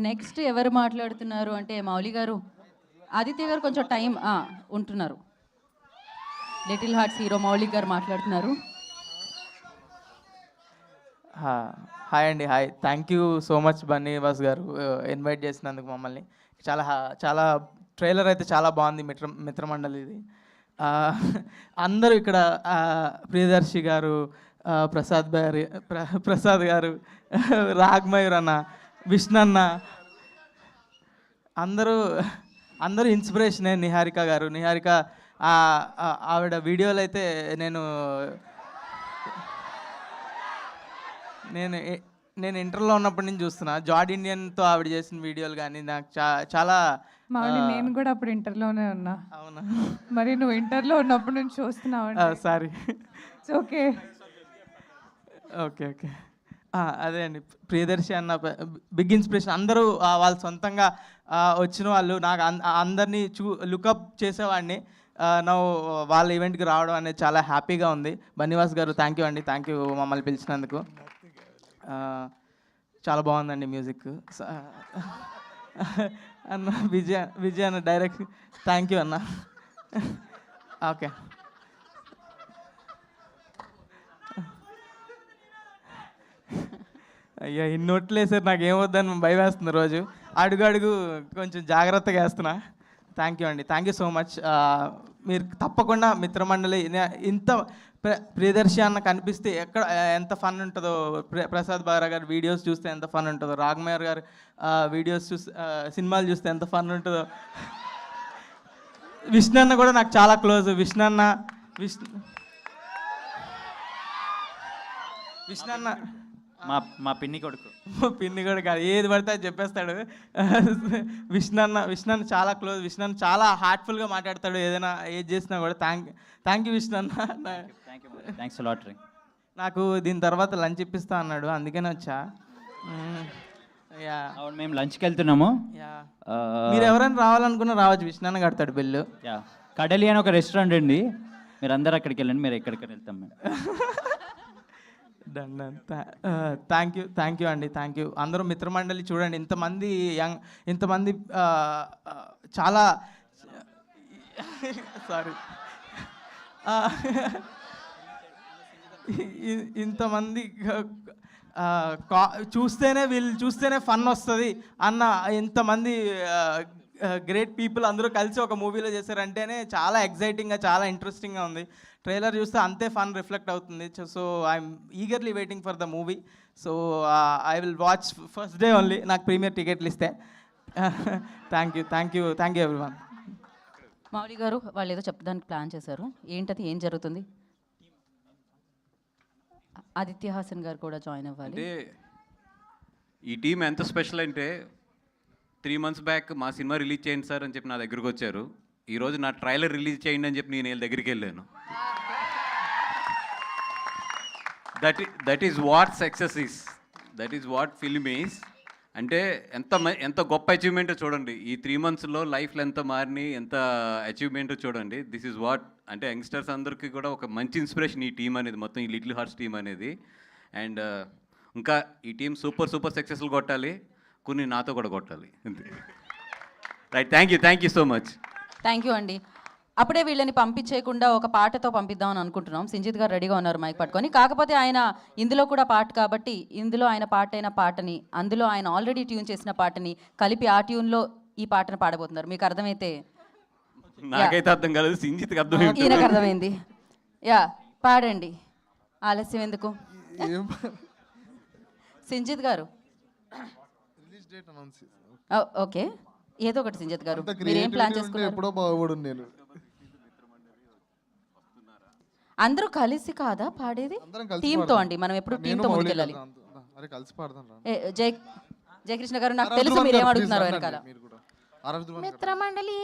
Next ఎవరు మాట్లాడుతున్నారు అంటే మౌలి గారు, ఆదిత్య గారు కొంచెం టైం ఉంటున్నారు. లిటిల్ హార్ట్స్ హీరో మౌలి గారు మాట్లాడుతున్నారు. హాయ్ అండి, hi. Thank you so much Bunny Vas గారు ఇన్వైట్ చేసినందుకు మమ్మల్ని. చాలా ట్రైలర్ అయితే చాలా బాగుంది. మిత్రమండలి ఇది. అందరూ ఇక్కడ ప్రియదర్శి గారు, ప్రసాద్ గారు, రాగ్మయూర్ అన్న, విష్ణన్న, అందరూ ఇన్స్పిరేషనే. నిహారిక ఆవిడ వీడియోలు అయితే నేను ఇంటర్లో ఉన్నప్పటి నుంచి చూస్తున్నా. జార్డ్ ఇండియన్తో ఆవిడ చేసిన వీడియోలు కానీ నాకు చాలా నేను కూడా అప్పుడు ఇంటర్లోనే ఉన్నా. అవునా? మరి నువ్వు ఇంటర్లో ఉన్నప్పటి నుంచి చూస్తున్నావు? సారీ. ఓకే. అదే అండి, ప్రియదర్శి అన్న బిగ్ ఇన్స్పిరేషన్. అందరూ వాళ్ళు సొంతంగా వచ్చిన వాళ్ళు. నాకు అందరినీ లుకప్ చేసేవాడిని. వాళ్ళ ఈవెంట్కి రావడం అనేది చాలా హ్యాపీగా ఉంది. బన్నీవాస్ గారు థ్యాంక్ యూ అండి, థ్యాంక్ యూ మమ్మల్ని పిలిచినందుకు. చాలా బాగుందండి మ్యూజిక్. అన్న విజయ్ అన్న డైరెక్ట్ థ్యాంక్ యూ అన్న. ఓకే. అయ్యా, ఇన్ని నోట్లు వేసారు, నాకు ఏమొద్దని భయం వేస్తుంది రోజు. అడుగు కొంచెం జాగ్రత్తగా వేస్తున్నా. థ్యాంక్ యూ అండి, థ్యాంక్ యూ సో మచ్. మీరు తప్పకుండా మిత్రమండలి ఇంత ప్రియదర్శి అన్న కనిపిస్తే ఎంత ఫన్ ఉంటుందో, ప్రసాద్ బారా గారి వీడియోస్ చూస్తే ఎంత ఫన్ ఉంటుందో, రాగ్మయూర్ గారు వీడియోస్ సినిమాలు చూస్తే ఎంత ఫన్ ఉంటుందో. విష్ణన్న కూడా నాకు చాలా క్లోజ్. విష్ణన్న మా పిన్ని కొడుకు కాదు, ఏది పడితే అది చెప్పేస్తాడు. విష్ణన్న చాలా క్లోజ్. విష్ణన్న చాలా హార్ట్ఫుల్గా మాట్లాడతాడు. ఏది చేసినా కూడా థ్యాంక్ యూ విష్ణన్న. Thanks lot. నాకు దీని తర్వాత లంచ్ ఇప్పిస్తా అన్నాడు, అందుకనే వచ్చా. అవును, మేము లంచ్కి వెళ్తున్నాము. మీరు ఎవరైనా రావాలనుకున్నా రావచ్చు, విష్ణన్న కడతాడు బిల్లు. కడలి అని ఒక రెస్టారెంట్ అండి, మీరు అందరు అక్కడికి వెళ్ళండి, మీరు ఎక్కడికి వెళ్తాం మేము. థ్యాంక్ యూ అండి, థ్యాంక్ యూ. అందరూ మిత్రమండలి చూడండి, ఇంతమంది చాలా సారీ ఇంతమంది చూస్తేనే ఫన్ వస్తుంది అన్న ఇంతమంది గ్రేట్ పీపుల్ అందరూ కలిసి ఒక మూవీలో చేశారంటేనే చాలా ఎగ్జైటింగ్గా, చాలా ఇంట్రెస్టింగ్గా ఉంది. ట్రైలర్ చూస్తే అంతే ఫన్ రిఫ్లెక్ట్ అవుతుంది. So I'm eagerly waiting for the movie. So I will watch first day only, నాకు ప్రీమియర్ టికెట్లు ఇస్తే. Thank you everyone. మౌలి గారు వాళ్ళు ఏదో చెప్పడానికి ప్లాన్ చేశారు, ఏంటది, ఏం జరుగుతుంది? ఆదిత్య హాసన్ గారు కూడా జాయిన్ అవ్వాలి. అంటే ఈ టీం ఎంత స్పెషల్ అంటే 3 months బ్యాక్ మా సినిమా రిలీజ్ చేయండి సార్ అని చెప్పి నా దగ్గరకు వచ్చారు. ఈరోజు నా ట్రైలర్ రిలీజ్ చేయండి అని చెప్పి నేను వీళ్ళ దగ్గరికి వెళ్ళాను. That is what success is, that is what film is. అంటే ఎంత గొప్ప అచీవ్మెంట్ చూడండి. ఈ 3 monthsలో లైఫ్లో ఎంత మారిని, ఎంత అచీవ్మెంట్ చూడండి. దిస్ ఈజ్ వాట్ అంటే యంగ్స్టర్స్ అందరికీ కూడా ఒక మంచి ఇన్స్పిరేషన్ ఈ టీం అనేది, మొత్తం ఈ లిటిల్ హార్ట్స్ టీం అనేది. అండ్ ఇంకా ఈ టీం సూపర్ సక్సెస్ఫుల్ కొట్టాలి, కొన్ని నాతో కూడా కొట్టాలి. Right, thank you so much. Thank you అండి. అప్పుడే వీళ్ళని పంపించేయకుండా ఒక పాటతో పంపిద్దామని అనుకుంటున్నాం. సింజిత్ గారు రెడీగా ఉన్నారు మైక్ పట్టుకొని. కాకపోతే ఆయన ఇందులో కూడా పాట కాబట్టి ఇందులో ఆయన పాటైన పాటని, అందులో ఆయన ఆల్రెడీ ట్యూన్ చేసిన పాటని కలిపి ఆ ట్యూన్లో ఈ పాటను పాడబోతున్నారు. మీకు అర్థమైతే? నాకైతే అర్థం కాలేదు, సింజిత్కి అర్థమైంది. ఈయనకు అర్థమైంది. పాడండి, ఆలస్యం ఎందుకు. సింజిత్ గారు ఓకే, ఏదో ఒకటి. సింజిత్ గారు మీరు ఏం ప్లాన్ చేసుకున్నారు? అందరూ కలిసి కాదా పాడేది? టీంతో అండి, మనం ఎప్పుడు టీంతో ముందుకెళ్ళాలి. జయకృష్ణ గారు నాకు తెలుసు మీరు ఏం అడుగుతున్నారు వెనకాల. మిత్రమండలి